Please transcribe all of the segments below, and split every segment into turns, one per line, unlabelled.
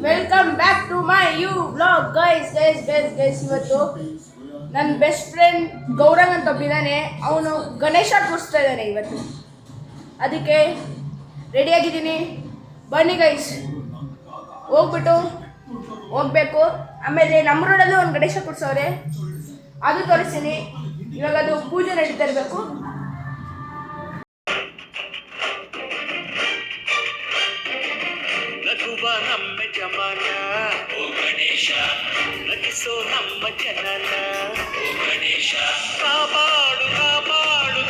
Welcome back to my you blog guys ಇವತ್ತು ನನ್ನ best friend ಗೌರಂಗ್ ಅಂತ ಒಬ್ಬಿದ್ದಾನೆ. ಅವನು ಗಣೇಶ ಕೂರಿಸ್ತಾ ಇದ್ದಾನೆ ಇವತ್ತು. ಅದಕ್ಕೆ ರೆಡಿಯಾಗಿದ್ದೀನಿ, ಬನ್ನಿ ಗೈಸ್ ಹೋಗ್ಬೇಕು. ಆಮೇಲೆ ನಮ್ಮ ರೋಡಲ್ಲೂ ಒಂದು ಗಣೇಶ ಕೂರಿಸೋರೆ, ಅದು ತೋರಿಸ್ತೀನಿ. ಇವಾಗ ಅದು ಪೂಜೆ ನಡೀತಾ ಇರಬೇಕು.
ನಮ್ಮ ಜಮಾನ ಓ ಗಣೇಶ, ನಗಿಸೋ ನಮ್ಮ ಜನನ ಓ ಗಣೇಶ, ಕಾಪಾಡು ಕಾಪಾಡು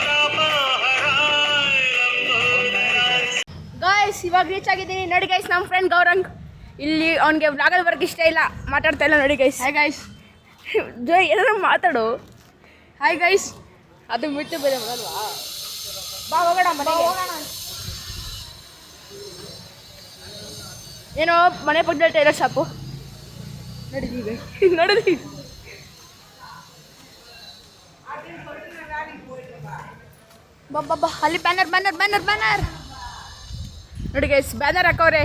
ಗಾಯ್ಸ್ ಇವಾಗ ರೀಚ್ ಆಗಿದ್ದೀನಿ. ನೋಡಿ ಗೈಸ್, ನಮ್ಮ ಫ್ರೆಂಡ್ ಗೌರಂಗ್ ಇಲ್ಲಿ. ಅವ್ನಿಗೆ ವ್ಲಾಗಲ್ಲಿ ಬರೋಕ್ಕೆ ಇಷ್ಟ ಇಲ್ಲ, ಮಾತಾಡ್ತಾ ಇಲ್ಲ. ನೋಡಿ ಗೈಸ್, ಹಾಯ್ ಗೈಸ್. ಏನಾದ್ರು ಮಾತಾಡು. Hi guys. ಅದು ಬಿಟ್ಟು ಬೇರೆ ಬರಲ್ವಾ? ಬಾ ಹೋಗೋಣ ಮನೆಗೆ. ಏನೋ ಮನೆ ಪಕ್ಕದಲ್ಲಿ ಟೈಲರ್ ಶಾಪು ನೋಡಿದ್ದೀವಿ. ಬಾ ಅಲ್ಲಿ ಬ್ಯಾನರ್ ನೋಡಿ ಗೈಸ್, ಬ್ಯಾನರ್ ಹಾಕವ್ರೆ.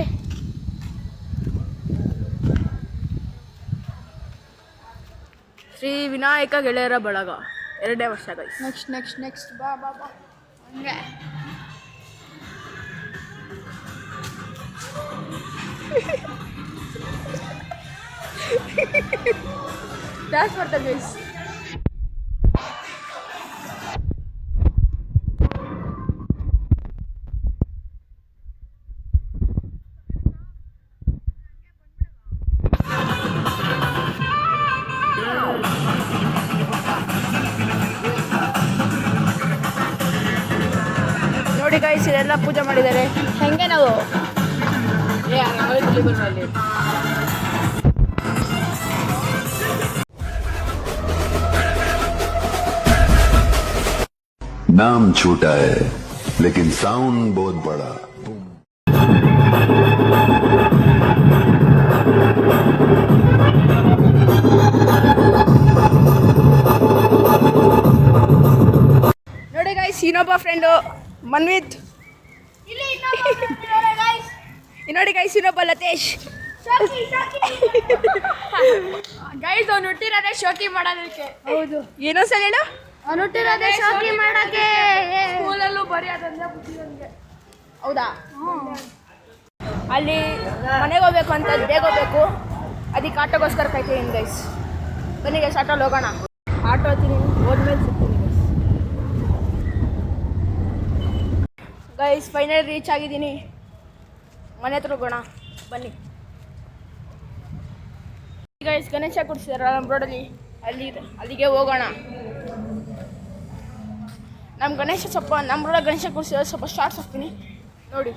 ಶ್ರೀ ವಿನಾಯಕ ಗೆಳೆಯರ ಬಳಗ 2ನೇ ವರ್ಷ ಗೈಸ್. ನೆಕ್ಸ್ಟ್ ಬಾ ಹಂಗೆ ಡ್ಯಾನ್ಸ್ ಮಾಡ್ತಾರೆ ಗೈಸ್. ನೋಡಿ ಗೈಸ್, ಇದೆಲ್ಲ ಪೂಜೆ ಮಾಡಿದ್ದಾರೆ. ಹೆಂಗೆ ನಾವು
नाम छोटा है लेकिन साउंड बहुत बड़ा.
ನೋಡಿ ಗೈಸ್, ಇನ್ನೊಬ್ಬ ಫ್ರೆಂಡು ಮನ್ವಿತ್. ನೋಡಿ ಗೈಸ್, ಇನ್ನೊಬ್ಬ ಲತೇಶ್. ಗೈಸ್ ಅವ್ನು ಹುಟ್ಟಿರೋದೇ ಶೋಕಿ ಮಾಡೋದಕ್ಕೆ. ಹೌದು, ಏನೋ ಸಲ ಹೇಳು. ಅವ್ನು ಹುಟ್ಟಿರೋದೇ ಶೋಕಿ ಮಾಡೋಕ್ಕೆ. ಸ್ಕೂಲಲ್ಲೂ ಬರೀ ಅದೊಂದೇ ಬುದ್ಧಿ ನನಗೆ. ಹೌದಾ? ಅಲ್ಲಿ ಮನೆಗೆ ಹೋಗ್ಬೇಕು ಅಂತ, ಬೇಗ ಹೋಗ್ಬೇಕು. ಅದಕ್ಕೆ ಆಟೋಗೋಸ್ಕರ ಕಾಯ್ತೀನಿ ಗೈಸ್. ಬನ್ನಿ ಗೈಸ್, ಆಟೋಲ್ಲಿ ಹೋಗೋಣ. ಆಟೋ ಹತ್ತೀನಿ, ಹೋದ್ಮೇಲೆ ಸಿಗ್ತೀನಿ ಗೈಸ್. ಫೈನಲ್ ರೀಚ್ ಆಗಿದ್ದೀನಿ. ಮನೆ ಹತ್ರ ಹೋಗೋಣ ಬನ್ನಿ ಗೈಸ್. ಗಣೇಶ ಕೂರಿಸಿದಾರ ನಮ್ಮ ರೋಡಲ್ಲಿ, ಅಲ್ಲಿಗೆ ಹೋಗೋಣ. ನಮ್ಮ ಗಣೇಶ ನಮ್ಮ ರೋಡಲ್ಲಿ ಗಣೇಶ ಕೂರಿಸಿದ್ರೆ ಸ್ವಲ್ಪ ಶಾರ್ಟ್ಸ್ ಹಾಕ್ತೀನಿ ನೋಡಿ.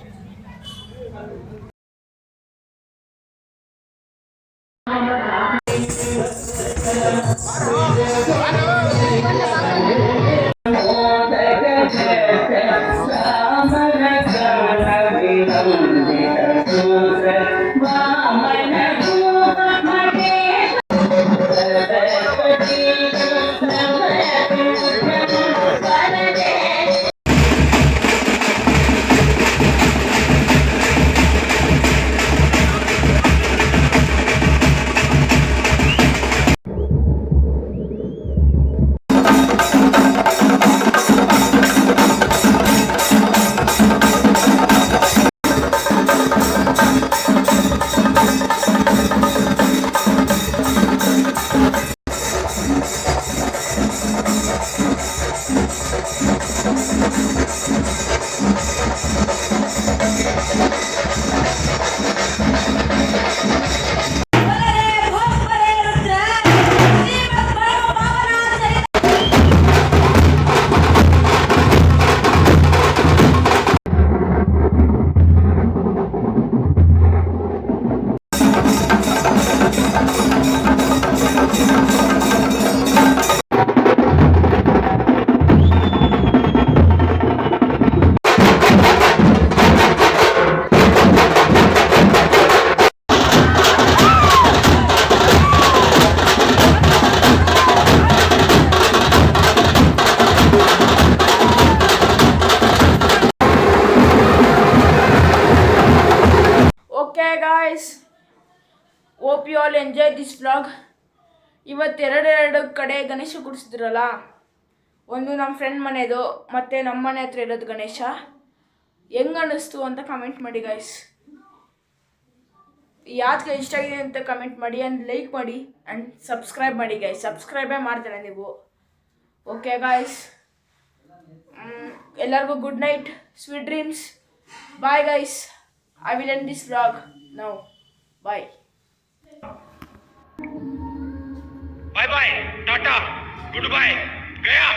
Hope you all enjoy this vlog. ಇವತ್ತು ಎರಡೆರಡು ಕಡೆ ಗಣೇಶ ಕೂರಿಸಿದ್ರಲ್ಲ, ಒಂದು ನಮ್ಮ ಫ್ರೆಂಡ್ ಮನೆಯದು ಮತ್ತು ನಮ್ಮ ಮನೆ ಹತ್ರ ಇರೋದು ಗಣೇಶ. ಹೆಂಗೆ ಅನ್ನಿಸ್ತು ಅಂತ ಕಮೆಂಟ್ ಮಾಡಿ ಗೈಸ್. ಯಾಕೆ ಇಷ್ಟ ಆಗಿದೆ ಅಂತ ಕಮೆಂಟ್ ಮಾಡಿ ಆ್ಯಂಡ್ ಲೈಕ್ ಮಾಡಿ ಆ್ಯಂಡ್ ಸಬ್ಸ್ಕ್ರೈಬ್ ಮಾಡಿ ಗೈಸ್. ಸಬ್ಸ್ಕ್ರೈಬೇ ಮಾಡ್ತಾರೆ ನೀವು. ಓಕೆ ಗಾಯ್ಸ್, ಎಲ್ಲರಿಗೂ good night, sweet dreams. Bye guys. I will end this vlog now. Bye.
Bye bye, tata, goodbye, गया.